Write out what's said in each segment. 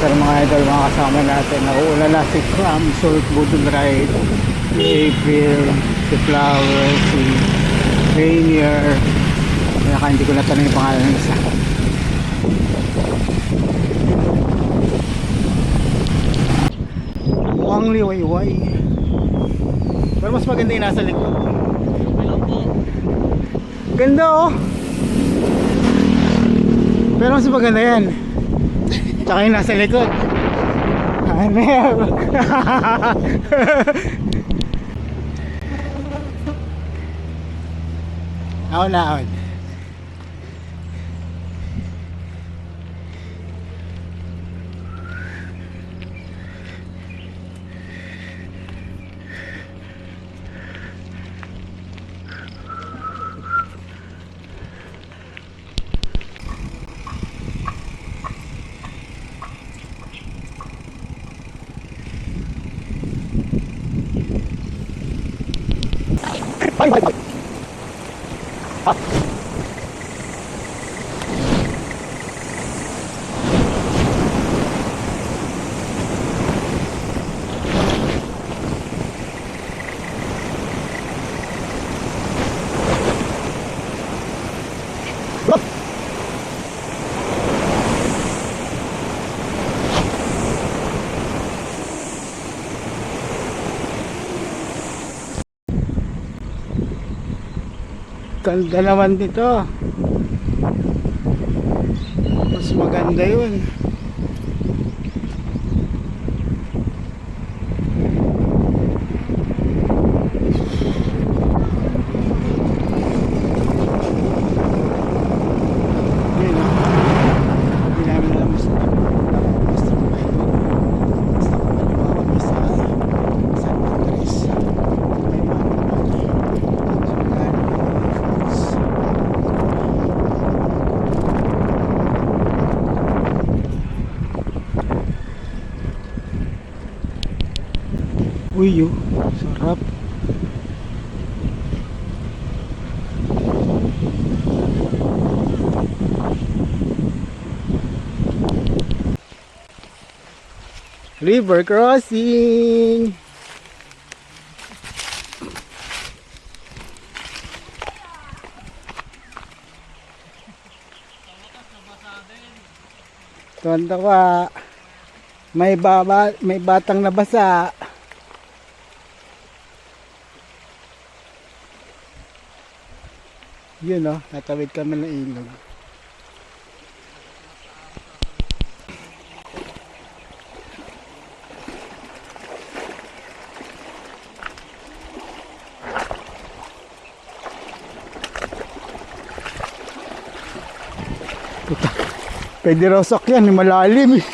Pero mga idol, mga kasama natin, nauuna na si Cram, Short Budol Ride, si April, si Flower, si Rainier. Kaya hindi ko natanong yung pangalan ng isa. Mukhang liwayway. Pero mas maganda yung nasa likod. Ganda oh. Pero mas maganda yan. Tsaka yung nasa likod. Ano yan? Naon. Bye. Ganda naman dito. Mas maganda yun. Uy, sarap. River crossing. Tuwan-tawa. May batang nabasa. Yun o, natawid kami ng ilog. Puta, pwede raw sakyan, malalim eh.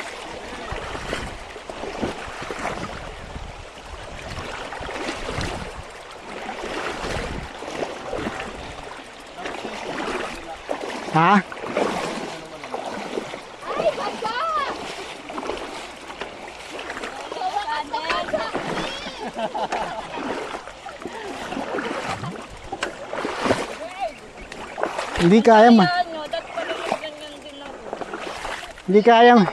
Ha? Ay, basa! Hindi kaya ma. Hindi kaya ma. Ano,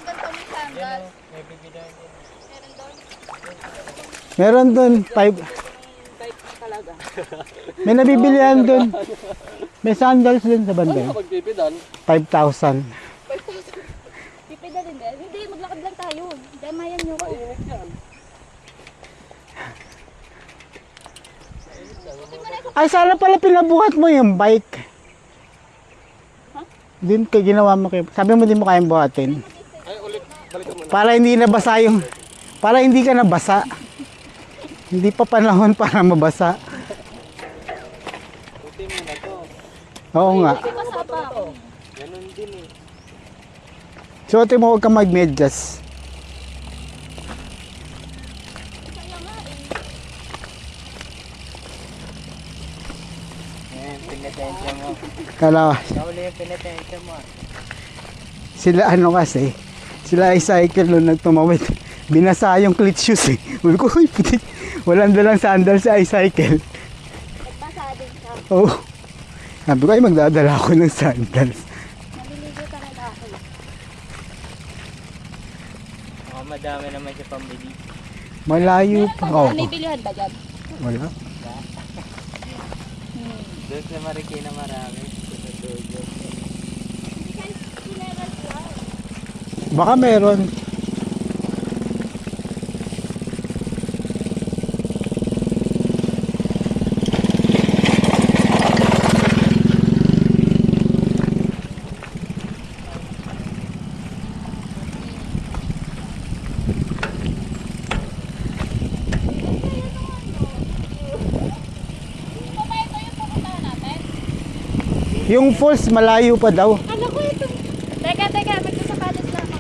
ganito may sandals. Meron doon 5. May nabibilihan doon. May sandals din sa banda. Ano magpipidan? 5,000. Pipida din din. Hindi, maglakad lang tayo. Damayan nyo ko. Mainit yan. Ay, sana pala pinabuhat mo yung bike. Din kay ginawa mo kayo. Sabi mo din mo kayang buhatin. Ay, ulit. Balikan mo na. Para hindi nabasa yung... Para hindi ka nabasa. Hindi pa panahon para mabasa. Puti mo na to. Oo nga. Basa pa ako. Ganun din eh. Suotin mo, huwag kang mag-medyas. Pinatensya mo. Kala, Kawali yung pinatensya mo. sila ano kasi, sila ay cycle nung nagtumawid. Binasa yung cleat shoes eh. Sabi ko, uy, puti. Walang dalang sandals sa icycle. Nagbasa din siya. Oo. Oh. Sabi ko, ay magdadala ako ng sandals. Naliligo ka na ako. Madami naman siya pambili. Malayo Meron pa. ba Oh, dyan? May bilihan ba dyan? wala. Doon sa Marikina marami. Sa Dojo. Baka meron. Ito ba ito yung pupuntahan natin? Yung falls malayo pa daw. Akala ko ito. Teka, magsasapatos lang ako.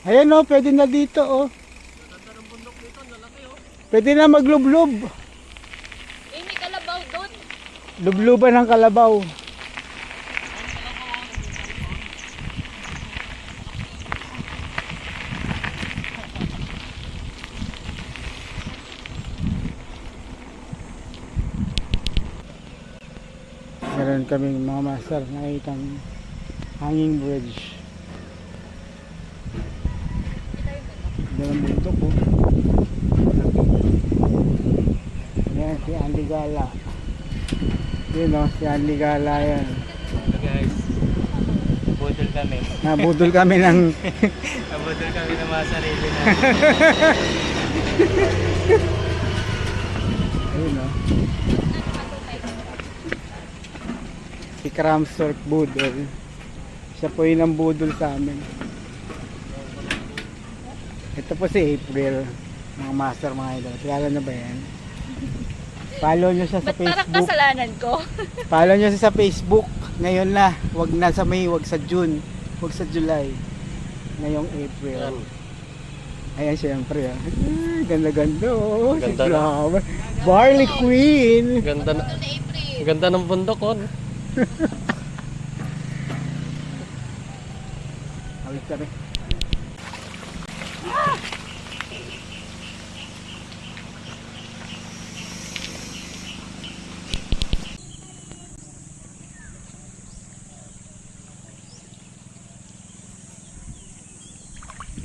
Ayan oh, pwede na dito oh. Pwede na maglublob. Eh, may kalabaw doon. Lubluban ng kalabaw. Meron kaming mga master nakitang hanging bridge. Dalam bundok oh. Yan si Andy Gala. Yun oh, si Andy Gala yan. So guys, nabudol kami. Nabudol kami ng Nabudol kami ng mga sarili na. ayun oh. Si Kramsork Budol. Siya po yung nambudol sa amin. Ito po si April. Mga master, mga idol. Kilala na ba yan? Follow nyo siya sa Ba't parang Facebook. kasalanan ko? Follow nyo siya sa Facebook. Ngayon na. Wag na sa May, wag sa June. Wag sa July. Ngayong April. Ayan syempre ah. Ganda-ganda oh. Si Ganda na. Flower. Barley Queen. Ganda na. April. Ganda ng bundok oh. Awit kami.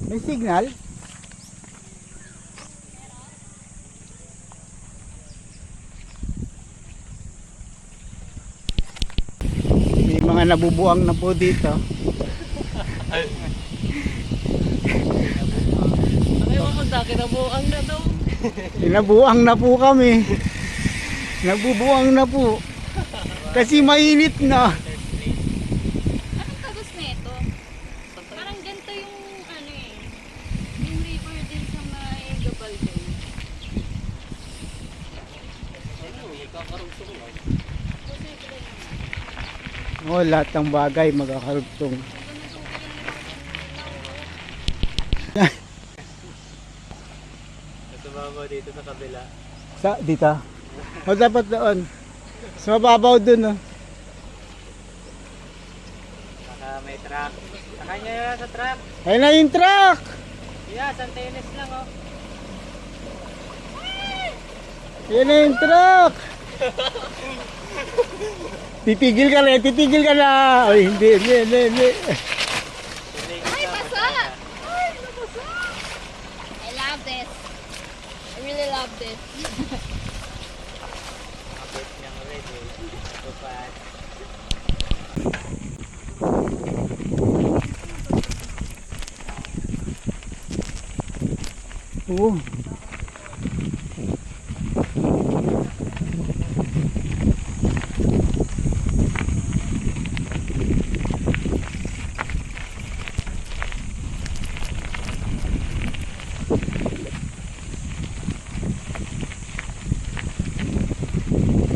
May signal? May mga nabubuang na po dito. Ayaw mo sa akin, nabuang na daw. Nabuang na po kami. Nabubuang na po. Kasi mainit na. Anong tagos na ito? Parang ganito yung ano eh. Yung river din sa may Gabaldon. Oh, lahat ng bagay magkakarugtong. Ito ba mo dito sa kabila? Sa dito. O dapat doon. Sa mababaw doon oh. Baka may truck. Saka niya yun sa truck. Ayun na yung truck. Yeah, Santenes lang oh. Ayun na yung truck. Titigil ka na, titigil ka na. Ay, hindi. Ay, basa! Ay, nabasa! I love this. I really love this. Kapit niya already. Tupat. Oo.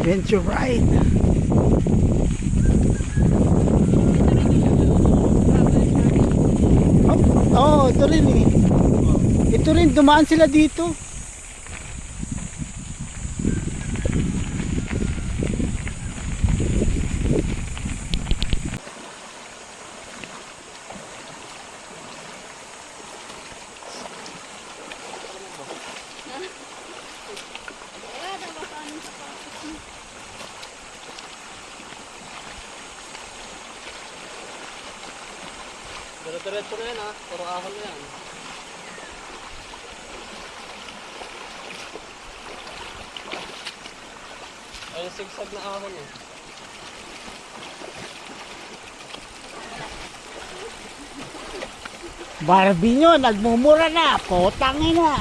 Venture ride. Oh, ito rin eh. Ito rin, dumaan sila dito. Diretso na yan ha. Puro ahon na yan. Ay, sigsag na ahon eh. Barbie nyo, nagmumura na. Potangin na.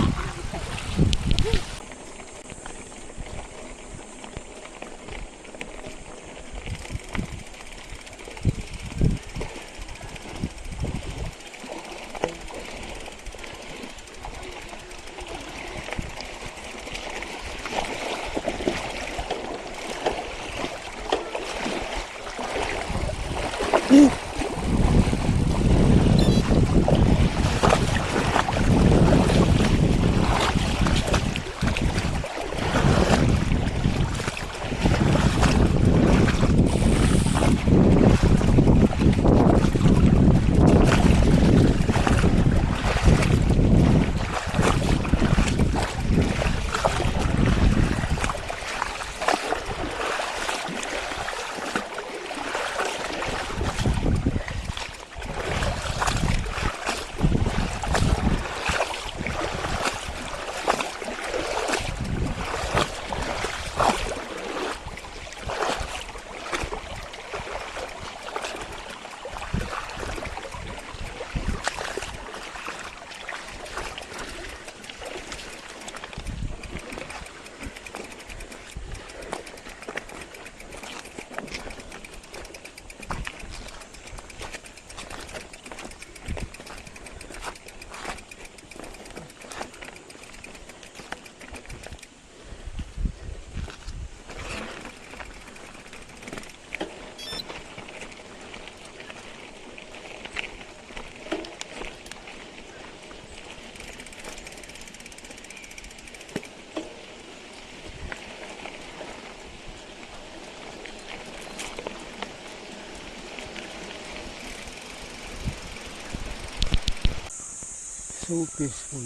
So peaceful.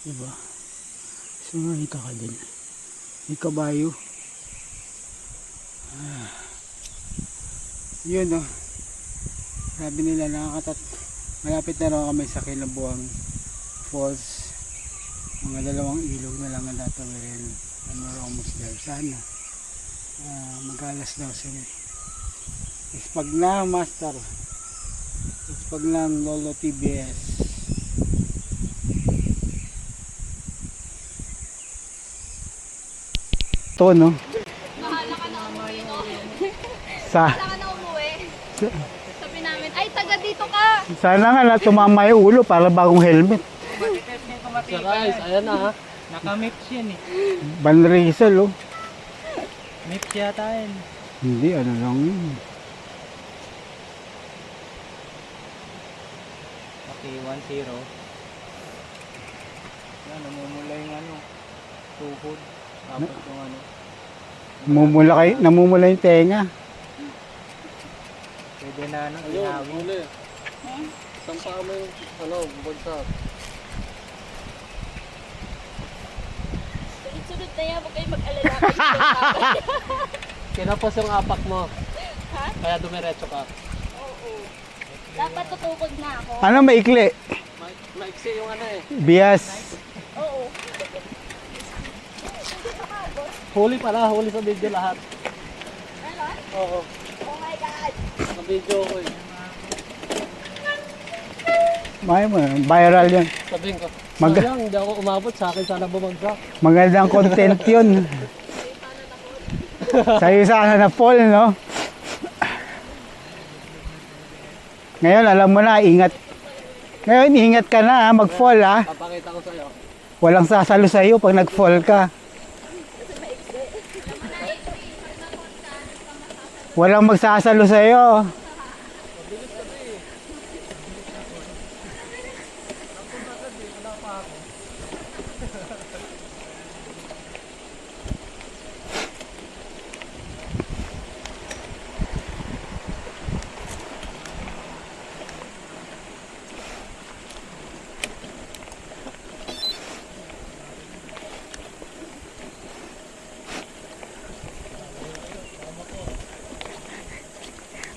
Diba? So makita ka din. May kabayo. Yun oh. Sabi nila malapit na raw kami sa Kilabuang Falls. Mga 2 ilog na lang ang tatawirin. We're almost there. Sana. Magalas daw sila. Ispag na master. Ispag na Lolo TBS. Ito no? Bahala ka na umuwi, no? Bahala ka na umuwi. Sabi namin, ay, taga dito ka! Sana nga na tumama yung ulo para bagong helmet. So guys, ayan na ha. Naka-mips yan eh. Van Rizal oh. Mips yata yan. Hindi, ano lang yun. Okay, 1-0. Yan, namumula yung ano. Tuhod. Tapos yung ano. Namumula yung tenga. Pwede na ano, inawi. Huli. Sampa mo yung ano, bagsak. Sunod na yan, huwag kayo mag-alala. Kinapos yung apak mo. Ha? Kaya dumiretso ka. Oo. Dapat tutukod na ako. Ano maikli? Maiksi yung ano eh. Bias. Oo. Huli pala, huli sa video lahat. Meron? Oo. Oh my God! Sa video ko eh. Viral yun. Sabihin ko, Mag- sayang, hindi ako umabot sa akin, sana bumagsak. Magandang content yun. Sa'yo sana na fall, no? Ngayon, alam mo na, ingat. Ngayon, ingat ka na, mag-fall, ha? Papakita ko sa'yo. Walang sasalo sa'yo pag nag-fall ka. Walang magsasalo sa'yo.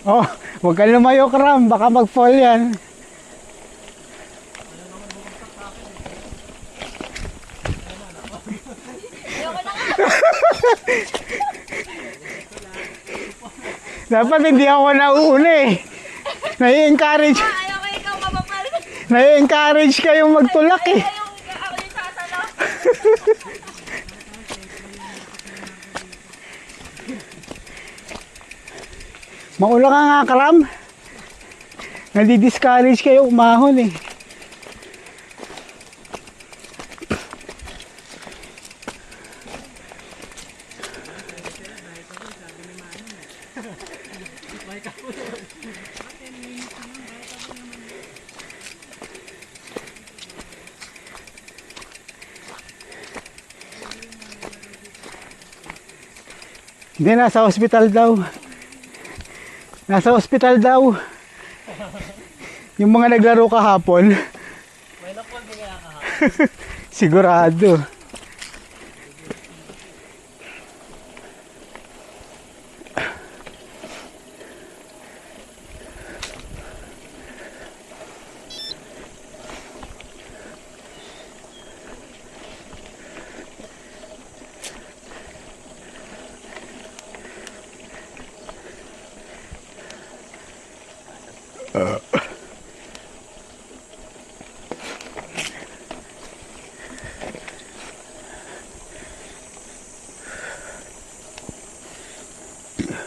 Oh, huwag ka lumayo, Kram. Baka mag-fall yan. Ayoko na nga. Dapat hindi ako nauuna eh. Nai-encourage. Ayoko ikaw mapapal. Nai-encourage kayong magtulak eh. Ayoko ako yung sasalo. Maula ka nga, Kram. Nadi-discourage kayo umahon eh. Hindi, nasa hospital daw. Nasa hospital daw. Yung mga naglaro kahapon. May napol din kaya kahapon. Sigurado.